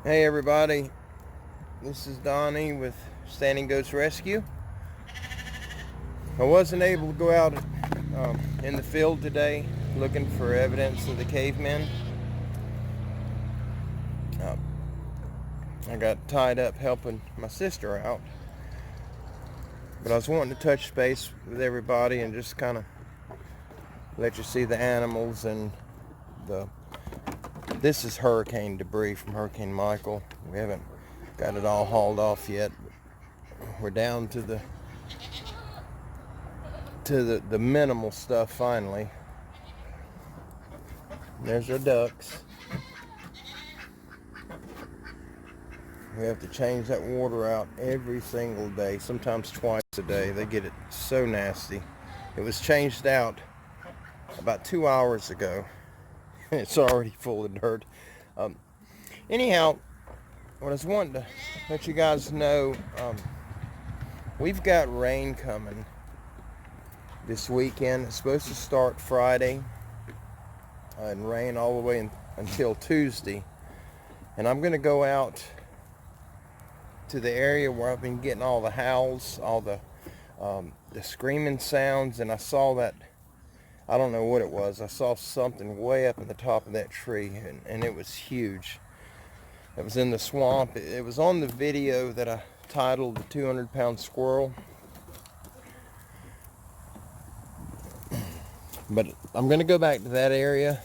Hey everybody, this is Donnie with Standing Goats Rescue. I wasn't able to go out in the field today looking for evidence of the cavemen. Uh, I got tied up helping my sister out, but I was wanting to touch base with everybody and just kind of let you see the animals and this is hurricane debris from Hurricane Michael. We haven't got it all hauled off yet. We're down to the minimal stuff finally. There's our ducks. We have to change that water out every single day, sometimes twice a day. They get it so nasty. It was changed out about 2 hours ago. It's already full of dirt. Anyhow, what I was wanting to let you guys know, we've got rain coming this weekend. It's supposed to start Friday and rain all the way until Tuesday. And I'm going to go out to the area where I've been getting all the howls, all the screaming sounds, and I saw that, I don't know what it was, I saw something way up in the top of that tree, and it was huge. It was in the swamp. It was on the video that I titled The 200-Pound Squirrel. But I'm going to go back to that area.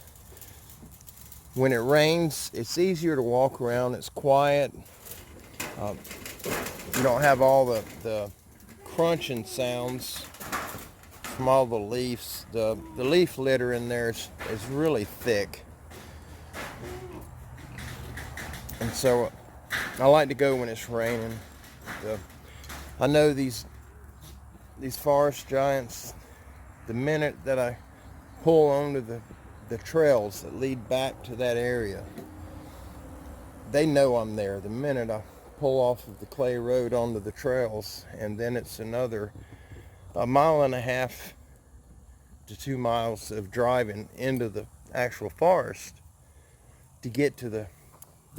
When it rains, it's easier to walk around. It's quiet. You don't have all the crunching sounds from all the leaves. The leaf litter in there is really thick. And so I like to go when it's raining. I know these forest giants, the minute that I pull onto the trails that lead back to that area, they know I'm there. The minute I pull off of the clay road onto the trails, and then it's another 1.5 miles to 2 miles of driving into the actual forest to get to the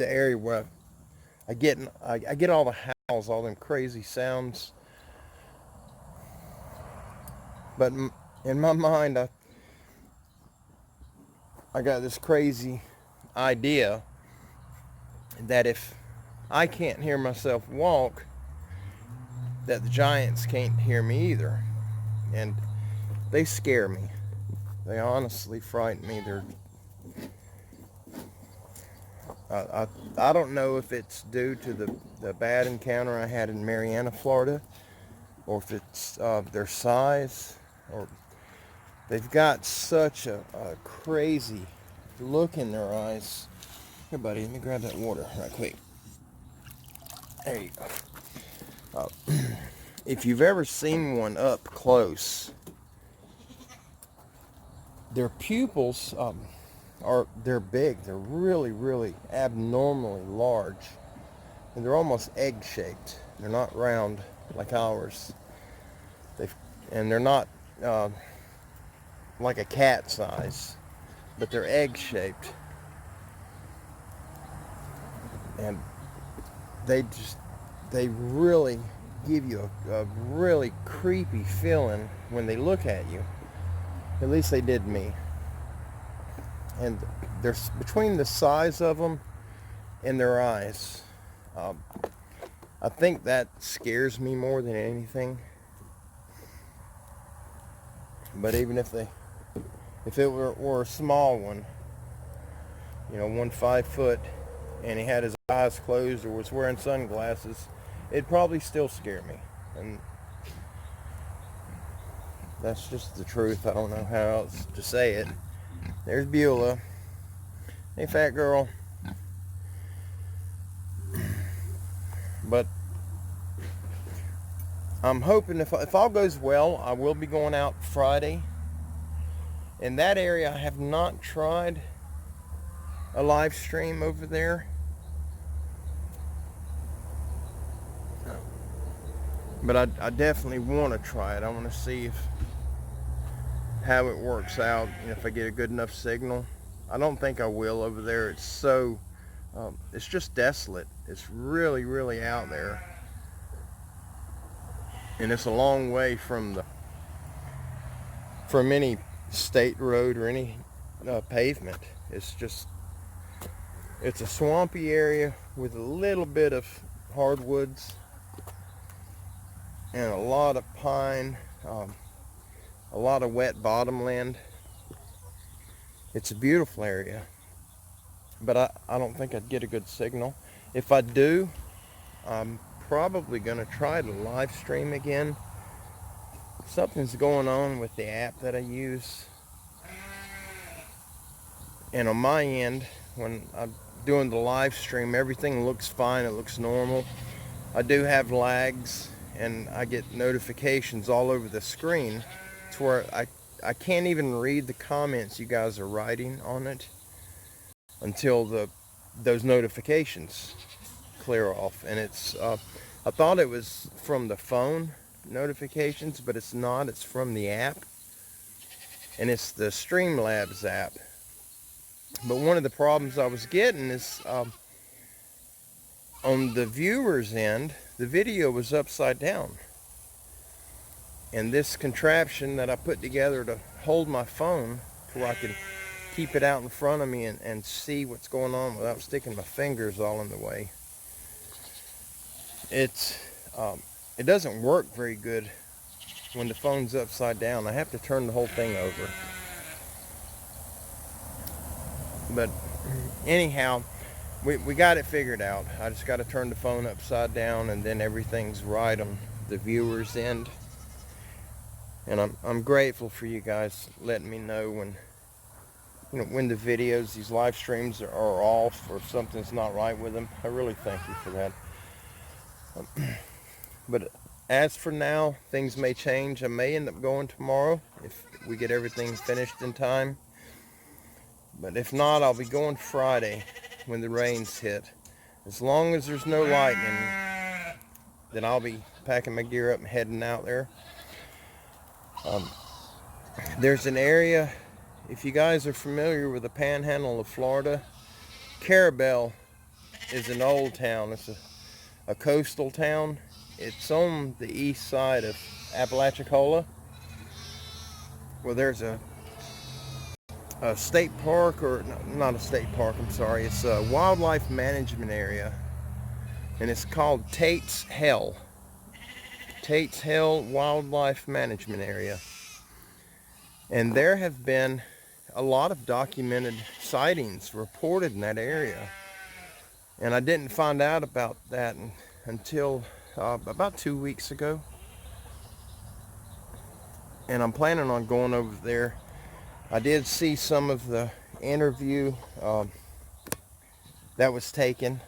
area where I get all the howls, all them crazy sounds. But in my mind, I got this crazy idea that if I can't hear myself walk, that the giants can't hear me either. And they scare me. They honestly frighten me. I don't know if it's due to the bad encounter I had in Marianna, Florida, or if it's their size, or they've got such a crazy look in their eyes. Here, buddy, let me grab that water right quick. There you go. If you've ever seen one up close, their pupils they're big. They're really, really abnormally large, and they're almost egg-shaped. They're not round like ours. And they're not like a cat size, but they're egg-shaped, and they really give you a really creepy feeling when they look at you. At least they did me. And there's between the size of them and their eyes, I think that scares me more than anything. But even if it were a small one, one 5 foot, and he had his eyes closed or was wearing sunglasses, it'd probably still scare me. And that's just the truth. I don't know how else to say it. There's Beulah. Hey, fat girl. But I'm hoping if all goes well, I will be going out Friday. In that area, I have not tried a live stream over there. But I definitely want to try it. I want to see how it works out, if I get a good enough signal. I don't think I will over there. It's so It's just desolate. It's really, really out there. And it's a long way from any state road or any pavement. It's a swampy area with a little bit of hardwoods and a lot of pine, a lot of wet bottomland. It's a beautiful area, but I don't think I'd get a good signal. If I do, I'm probably going to try to live stream again. Something's going on with the app that I use. And on my end, when I'm doing the live stream, everything looks fine. It looks normal. I do have lags, and I get notifications all over the screen to where I can't even read the comments you guys are writing on it until those notifications clear off. And it's I thought it was from the phone notifications, but it's not. It's from the app, and it's the Streamlabs app. But one of the problems I was getting is on the viewer's end, the video was upside down. And this contraption that I put together to hold my phone to where I can keep it out in front of me and see what's going on without sticking my fingers all in the way. It doesn't work very good when the phone's upside down. I have to turn the whole thing over. But anyhow, we got it figured out. I just got to turn the phone upside down, and then everything's right on the viewer's end. And I'm grateful for you guys letting me know when the videos, these live streams are off or if something's not right with them. I really thank you for that. But as for now, things may change. I may end up going tomorrow if we get everything finished in time. But if not, I'll be going Friday when the rains hit. As long as there's no lightning, then I'll be packing my gear up and heading out there. There's an area, if you guys are familiar with the panhandle of Florida, Carrabelle is an old town. It's a coastal town. It's on the east side of Apalachicola. Well, there's a state park, or not a state park, I'm sorry. It's a wildlife management area, and it's called Tates Hell. Tates Hell Wildlife Management Area. And there have been a lot of documented sightings reported in that area. And I didn't find out about that until about 2 weeks ago. And I'm planning on going over there. I did see some of the interview that was taken.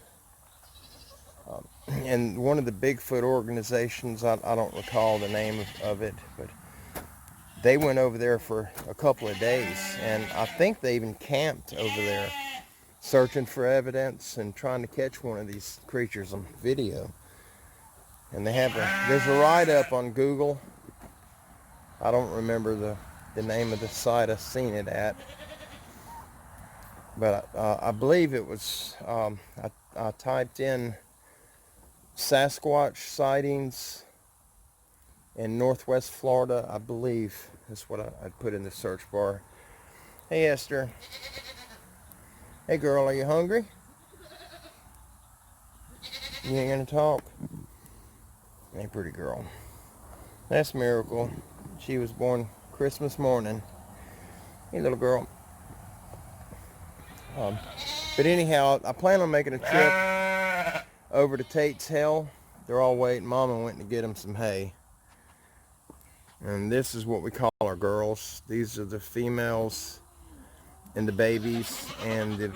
And one of the Bigfoot organizations, I don't recall the name of it, but they went over there for a couple of days, and I think they even camped over there searching for evidence and trying to catch one of these creatures on video. And there's a write-up on Google. I don't remember the name of the site I seen it at, but I believe it was, I typed in Sasquatch sightings in Northwest Florida, I believe that's what I put in the search bar. Hey Esther. Hey girl, are you hungry? You ain't gonna talk? Hey pretty girl. That's Miracle. She was born Christmas morning. Hey little girl. But anyhow, I plan on making a trip over to Tates Hell. They're all waiting. Mama went to get them some hay. And this is what we call our girls. These are the females and the babies, and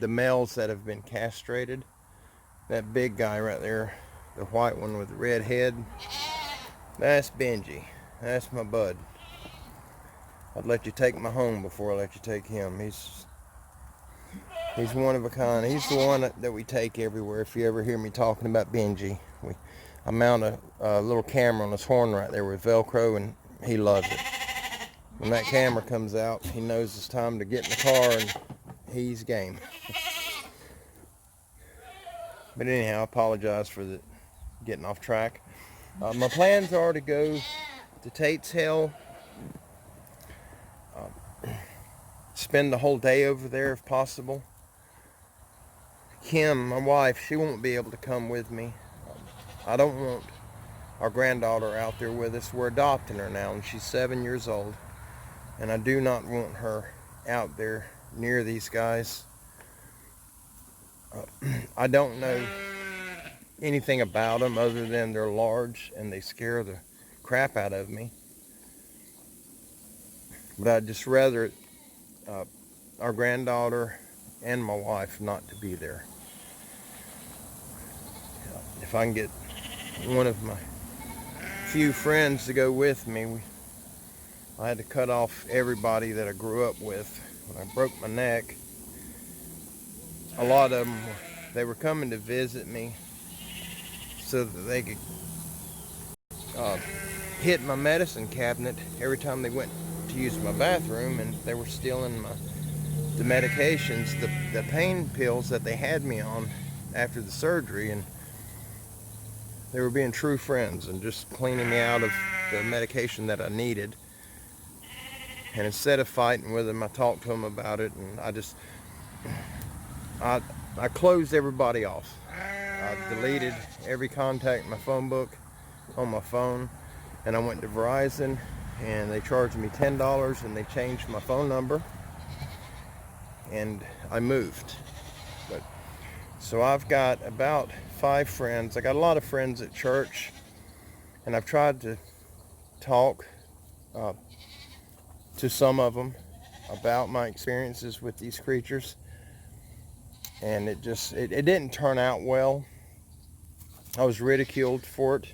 the males that have been castrated. That big guy right there, the white one with the red head, that's Benji. That's my bud. I'd let you take my home before I let you take him. He's one of a kind. He's the one that we take everywhere. If you ever hear me talking about Benji, I mount a little camera on his horn right there with Velcro, and he loves it. When that camera comes out, he knows it's time to get in the car, and he's game. But anyhow, I apologize for getting off track. My plans are to go to Tates Hell, spend the whole day over there if possible. Kim, my wife, she won't be able to come with me. I don't want our granddaughter out there with us. We're adopting her now, and she's 7 years old. And I do not want her out there near these guys. I don't know anything about them other than they're large and they scare the crap out of me. But I'd just rather our granddaughter and my wife not to be there. If I can get one of my few friends to go with me, I had to cut off everybody that I grew up with when I broke my neck. A lot of them, they were coming to visit me so that they could hit my medicine cabinet every time they went to use my bathroom, and they were stealing the medications, the pain pills that they had me on after the surgery, and they were being true friends and just cleaning me out of the medication that I needed. And instead of fighting with them, I talked to them about it, and I closed everybody off. I deleted every contact in my phone book on my phone, and I went to Verizon, and they charged me $10, and they changed my phone number, and I moved. So I've got about 5 friends. I got a lot of friends at church, and I've tried to talk to some of them about my experiences with these creatures, and it didn't turn out well. I was ridiculed for it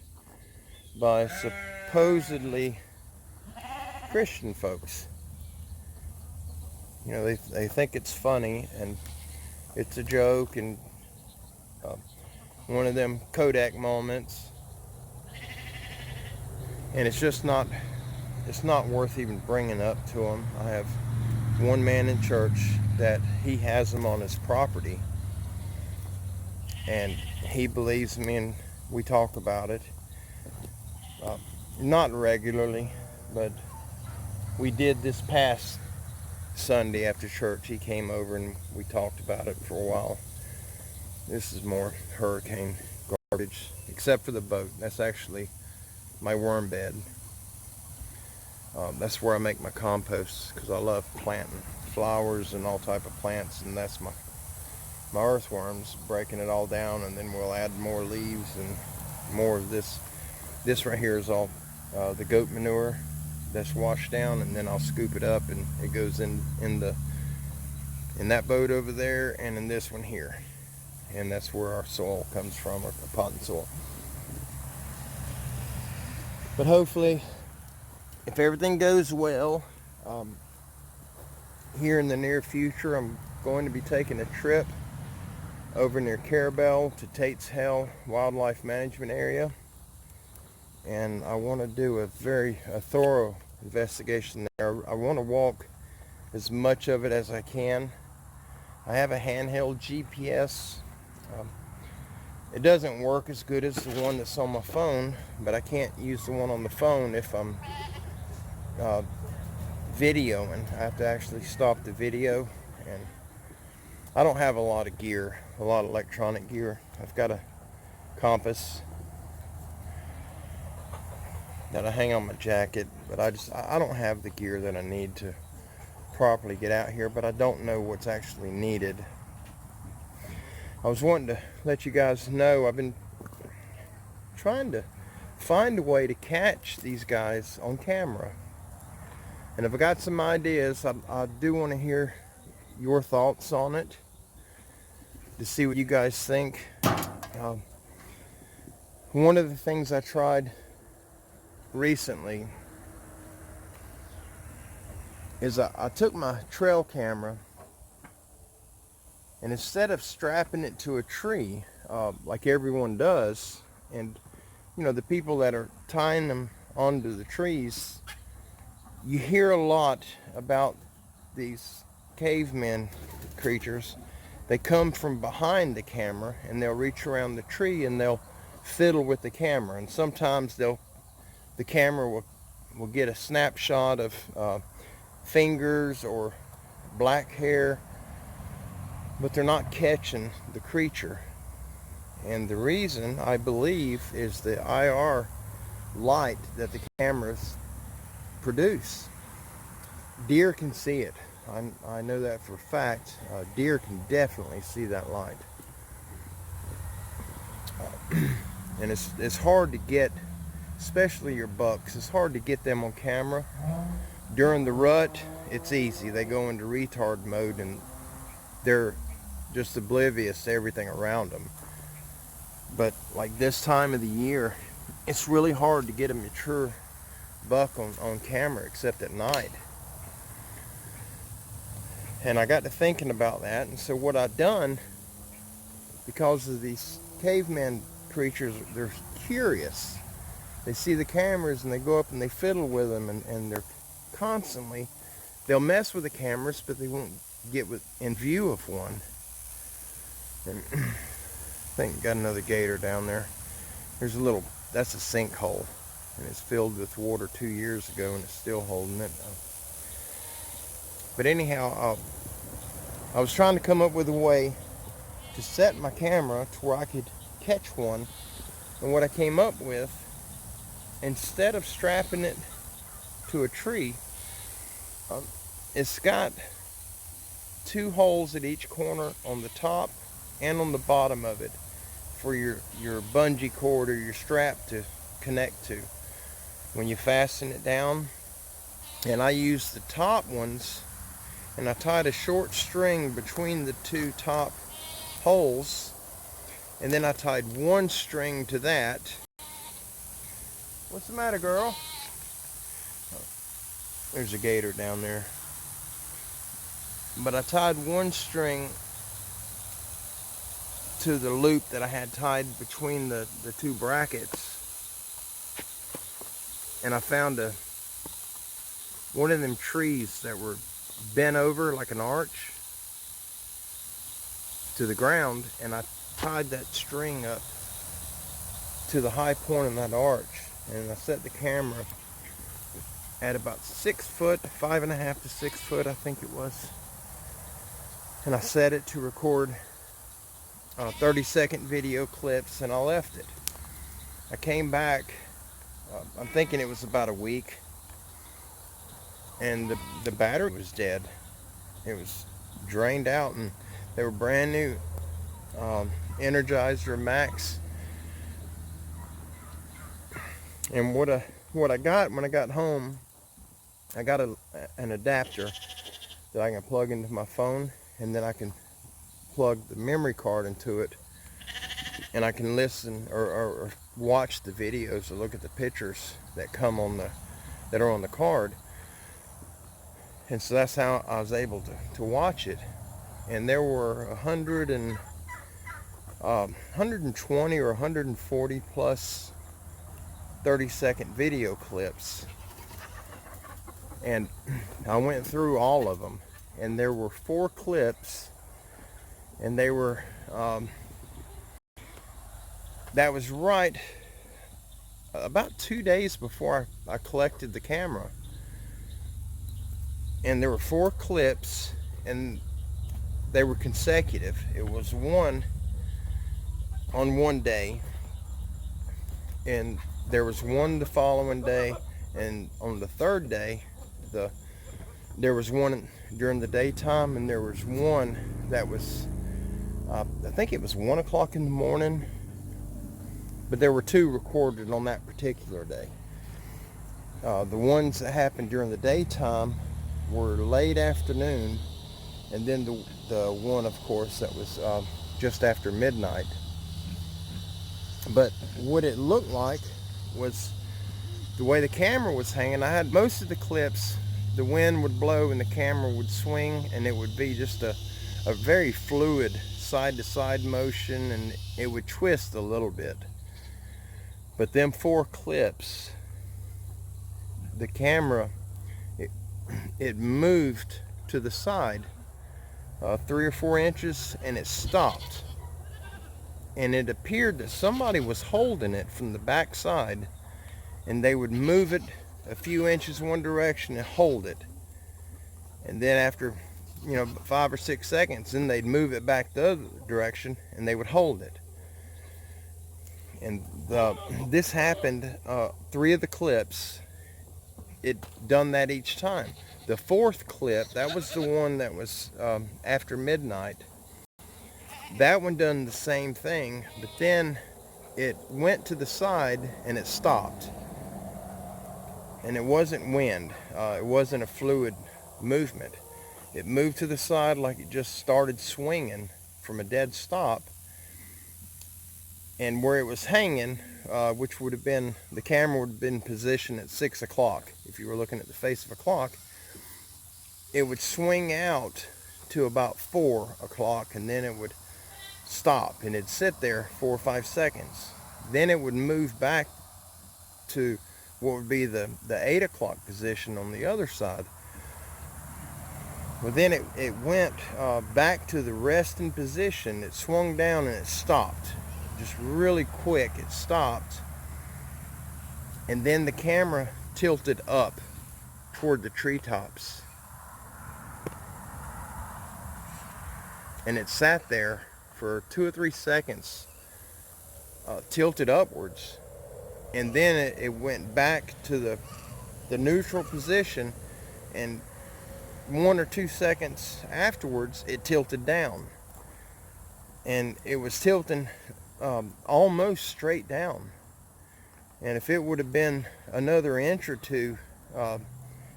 by supposedly Christian folks. You know, they think it's funny and it's a joke and one of them Kodak moments, and it's not worth even bringing up to them. I have one man in church that he has them on his property, and he believes me, and we talk about it. Not regularly, but we did this past Sunday after church. He came over and we talked about it for a while. This is more hurricane garbage, except for the boat. That's actually my worm bed. That's where I make my compost, because I love planting flowers and all type of plants, and that's my earthworms, breaking it all down, and then we'll add more leaves and more of this. This right here is all the goat manure that's washed down, and then I'll scoop it up and it goes in that boat over there and in this one here, and that's where our soil comes from, our potting soil. But hopefully, if everything goes well, here in the near future, I'm going to be taking a trip over near Carrabelle to Tates Hell Wildlife Management Area, and I want to do a thorough investigation there. I want to walk as much of it as I can. I have a handheld GPS. It doesn't work as good as the one that's on my phone, but I can't use the one on the phone if I'm videoing. I have to actually stop the video, and I don't have a lot of gear, a lot of electronic gear. I've got a compass that I hang on my jacket, but I don't have the gear that I need to properly get out here, but I don't know what's actually needed. I was wanting to let you guys know I've been trying to find a way to catch these guys on camera, and if I got some ideas, I do want to hear your thoughts on it, to see what you guys think. One of the things I tried recently is I took my trail camera, and instead of strapping it to a tree like everyone does, and you know, the people that are tying them onto the trees, you hear a lot about these caveman creatures they come from behind the camera and they'll reach around the tree and they'll fiddle with the camera. And sometimes the camera will get a snapshot of fingers or black hair, but they're not catching the creature. And the reason, I believe, is the IR light that the cameras produce. Deer can see it. I know that for a fact. Deer can definitely see that light. And it's hard to get, especially your bucks, it's hard to get them on camera. During the rut, it's easy. They go into retard mode and they're just oblivious to everything around them. But like this time of the year, it's really hard to get a mature buck on camera except at night. And I got to thinking about that, and so what I've done, because of these caveman creatures, they're curious. They see the cameras and they go up and they fiddle with them, and they're constantly, they'll mess with the cameras, but they won't get in view of one. And I think got another gator down there. There's a little, that's a sinkhole, and it's filled with water 2 years ago and it's still holding it. But anyhow, I was trying to come up with a way to set my camera to where I could catch one. And what I came up with, instead of strapping it to a tree, it's got 2 holes at each corner on the top and on the bottom of it for your bungee cord or your strap to connect to when you fasten it down. And I used the top ones, and I tied a short string between the 2 top holes, and then I tied 1 string to that. What's the matter, girl? Oh, there's a gator down there. But I tied 1 string to the loop that I had tied between the 2 brackets, and I found one of them trees that were bent over like an arch to the ground, and I tied that string up to the high point of that arch, and I set the camera at about 6 foot, 5.5 to 6 foot, I think it was, and I set it to record 30-second video clips, and I left it. I came back, I'm thinking it was about a week, and the battery was dead. It was drained out, and they were brand new Energizer Max. And what I got when I got home, I got an adapter that I can plug into my phone, and then I can plug the memory card into it, and I can listen or watch the videos or look at the pictures that come that are on the card. And so that's how I was able to watch it. And there were 120 or 140 plus 30-second video clips. And I went through all of them, and there were 4 clips, and they were that was right about 2 days before I collected the camera. And there were 4 clips, and they were consecutive. It was one on one day, and there was one the following day, and on the 3rd day there was one during the daytime, and there was one that was I think it was 1 o'clock in the morning, but there were 2 recorded on that particular day. The ones that happened during the daytime were late afternoon, and then the one, of course, that was just after midnight. But what it looked like was the way the camera was hanging. I had most of the clips, the wind would blow and the camera would swing, and it would be just a very fluid side-to-side motion, and it would twist a little bit. But them 4 clips, the camera, it moved to the side 3 or 4 inches, and it stopped. And it appeared that somebody was holding it from the back side, and they would move it a few inches one direction and hold it. And then after, 5 or 6 seconds, then they'd move it back the other direction and they would hold it. And this happened 3 of the clips. It done that each time. The 4th clip, that was the one that was after midnight. That one done the same thing, but then it went to the side and it stopped. And it wasn't wind. It wasn't a fluid movement. It moved to the side like it just started swinging from a dead stop. And where it was hanging, which would have been, the camera would have been positioned at 6 o'clock. If you were looking at the face of a clock, it would swing out to about 4 o'clock, and then it would stop, and it'd sit there 4 or 5 seconds. Then it would move back to what would be the 8 o'clock position on the other side. Well, then it went back to the resting position. It swung down and it stopped. Just really quick, it stopped. And then the camera tilted up toward the treetops. And it sat there for 2 or 3 seconds, tilted upwards. And then it went back to the neutral position, and 1 or 2 seconds afterwards, it tilted down. And it was tilting almost straight down. And if it would have been another inch or two,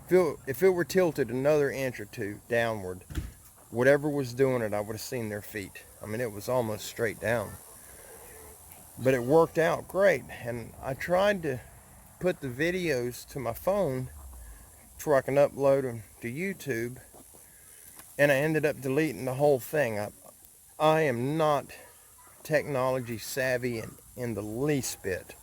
if it were tilted another inch or two downward, whatever was doing it, I would have seen their feet. I mean, it was almost straight down. But it worked out great. And I tried to put the videos to my phone to where I can upload them to YouTube, and I ended up deleting the whole thing. I am not technology savvy in the least bit,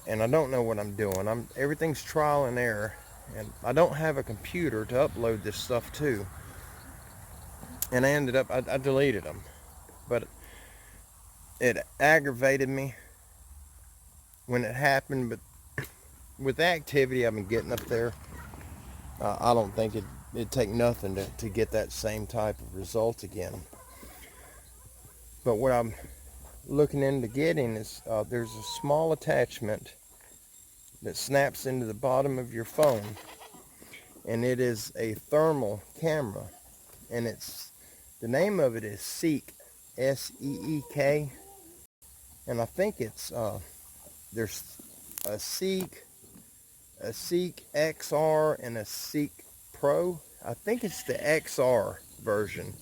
and I don't know what I'm doing. Everything's trial and error, and I don't have a computer to upload this stuff to. And I deleted them, but it aggravated me when it happened. But with the activity I've been getting up there, I don't think it'd take nothing to get that same type of result again. But what I'm looking into getting is there's a small attachment that snaps into the bottom of your phone, and it is a thermal camera, and the name of it is Seek, S-E-E-K, and I think it's there's a Seek XR and a Seek Pro. I think it's the XR version,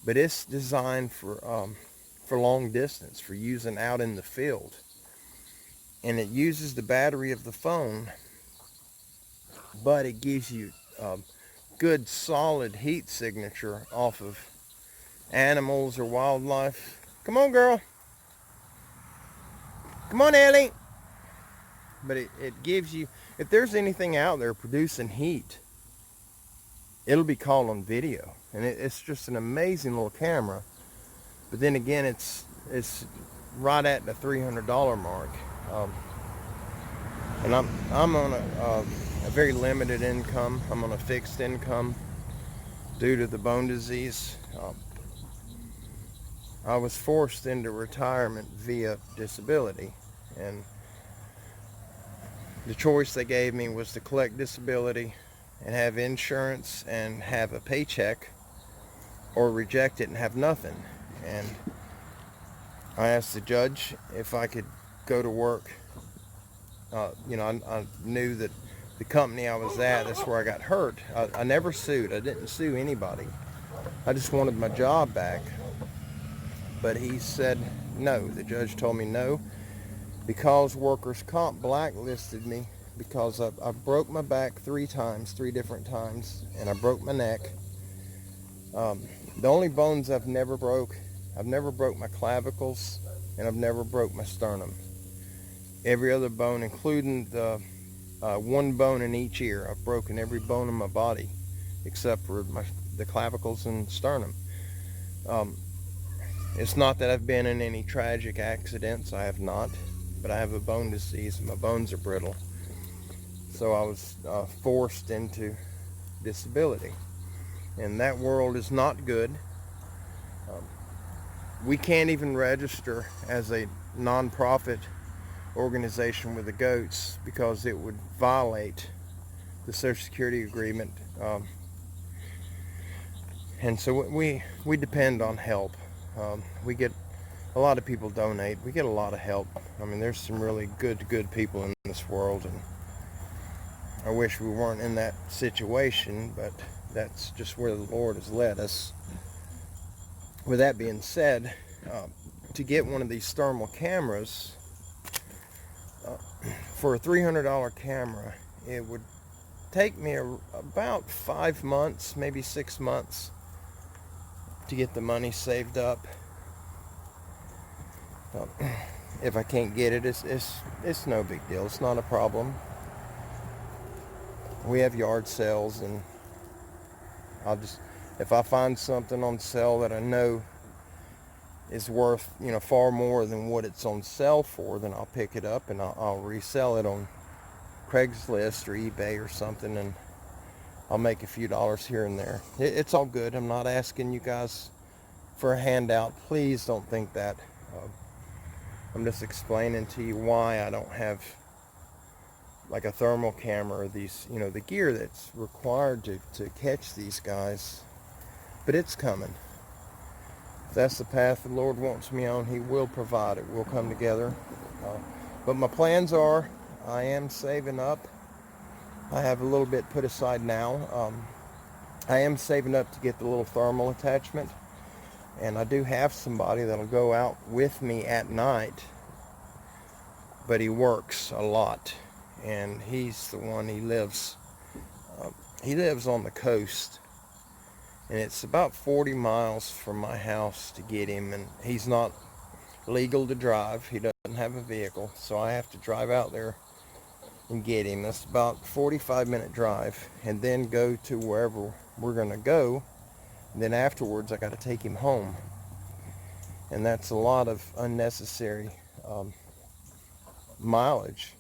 but it's designed for long distance, for using out in the field. And it uses the battery of the phone, but it gives you good solid heat signature off of animals or wildlife. Come on, girl. Come on, Ellie. But it gives you, if there's anything out there producing heat, it'll be caught on video. And it's just an amazing little camera. But then again, it's right at the $300 mark. And I'm on a very limited income. I'm on a fixed income due to the bone disease. I was forced into retirement via disability, and the choice they gave me was to collect disability and have insurance and have a paycheck, or reject it and have nothing. And I asked the judge if I could go to work. I knew that the company I was at, that's where I got hurt. I never sued. I didn't sue anybody. I just wanted my job back. But he said no. The judge told me no, because workers' comp blacklisted me because I broke my back 3 different times, and I broke my neck. The only bones I've never broke my clavicles, and I've never broke my sternum. Every other bone, including the one bone in each ear, I've broken every bone in my body except for the clavicles and sternum. It's not that I've been in any tragic accidents. I have not, but I have a bone disease and my bones are brittle. So I was forced into disability, and that world is not good. We can't even register as a non-profit organization with the goats because it would violate the Social Security agreement, and so we depend on help. We get a lot of people donate. We get a lot of help. I mean, there's some really good people in this world, and I wish we weren't in that situation, but that's just where the Lord has led us. With that being said, to get one of these thermal cameras, for a $300 camera, it would take me about 5 months, maybe 6 months to get the money saved up. If I can't get it, it's no big deal. It's not a problem. We have yard sales, and if I find something on sale that I know is worth, far more than what it's on sale for, then I'll pick it up and I'll resell it on Craigslist or eBay or something, and I'll make a few dollars here and there. It's all good. I'm not asking you guys for a handout. Please don't think that. I'm just explaining to you why I don't have like a thermal camera or these, the gear that's required to catch these guys. But it's coming. If that's the path the Lord wants me on, He will provide it. We'll come together. But my plans are, I am saving up. I have a little bit put aside now. I am saving up to get the little thermal attachment. And I do have somebody that'll go out with me at night. But he works a lot. And he's the one, he lives on the coast. And it's about 40 miles from my house to get him. And he's not legal to drive. He doesn't have a vehicle. So I have to drive out there and get him. That's about a 45-minute drive. And then go to wherever we're going to go. And then afterwards, I got to take him home. And that's a lot of unnecessary mileage.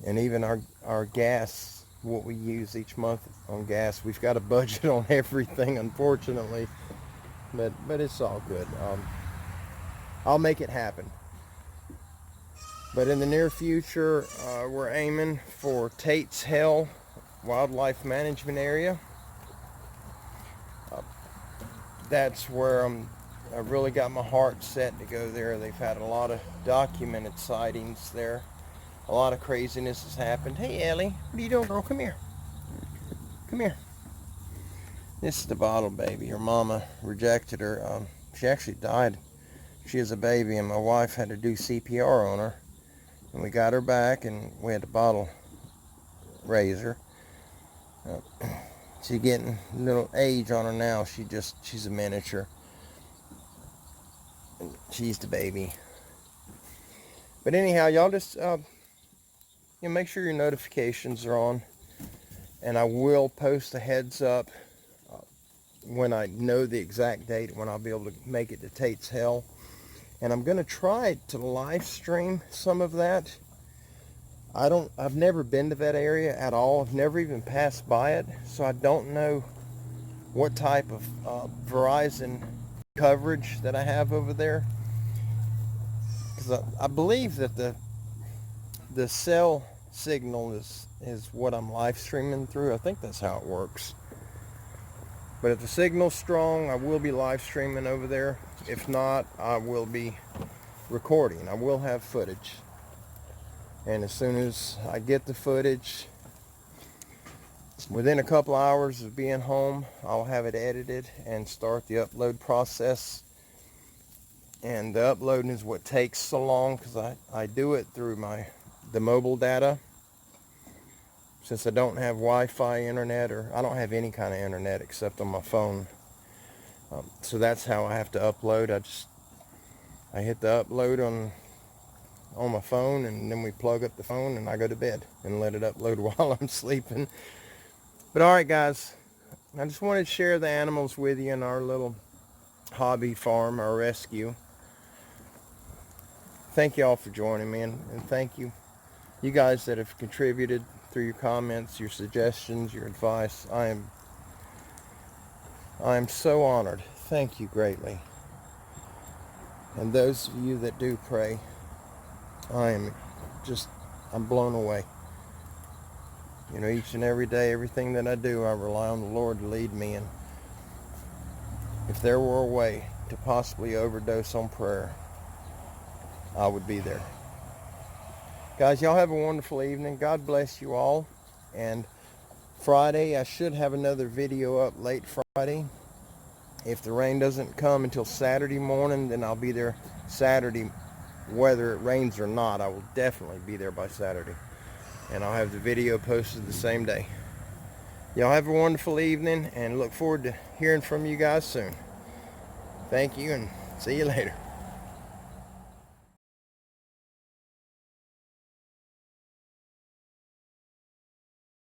And even our gas, what we use each month on gas, we've got a budget on everything, unfortunately, but it's all good. I'll make it happen. But in the near future, we're aiming for Tates Hell Wildlife Management Area. That's where I've really got my heart set to go there. They've had a lot of documented sightings there. A lot of craziness has happened. Hey, Ellie, what are you doing, girl? Come here. Come here. This is the bottle baby. Her mama rejected her. She actually died. She was a baby, and my wife had to do CPR on her. And we got her back, and we had to bottle raise her. She's getting a little age on her now. She's a miniature. She's the baby. But anyhow, y'all just make sure your notifications are on, and I will post a heads up when I know the exact date when I'll be able to make it to Tates Hell. And I'm going to try to live stream some of that. I've never been to that area at all. I've never even passed by it, so I don't know what type of Verizon coverage that I have over there. Because I believe that the cell signal is what I'm live streaming through. I think that's how it works. But if the signal's strong, I will be live streaming over there. If not, I will be recording. I will have footage. And as soon as I get the footage, within a couple hours of being home, I'll have it edited and start the upload process. And the uploading is what takes so long, because I do it through the mobile data. Since I don't have Wi-Fi internet, or I don't have any kind of internet except on my phone. So that's how I have to upload. I hit the upload on my phone, and then we plug up the phone and I go to bed and let it upload while I'm sleeping. But all right, guys, I just wanted to share the animals with you in our little hobby farm, our rescue. Thank you all for joining me, and thank you guys that have contributed through your comments, your suggestions, your advice. I am so honored. Thank you greatly. And those of you that do pray, I'm blown away. You know, each and every day, everything that I do, I rely on the Lord to lead me. And if there were a way to possibly overdose on prayer, I would be there. Guys, y'all have a wonderful evening. God bless you all. And Friday, I should have another video up late Friday. If the rain doesn't come until Saturday morning, then I'll be there Saturday. Whether it rains or not, I will definitely be there by Saturday. And I'll have the video posted the same day. Y'all have a wonderful evening, and look forward to hearing from you guys soon. Thank you, and see you later.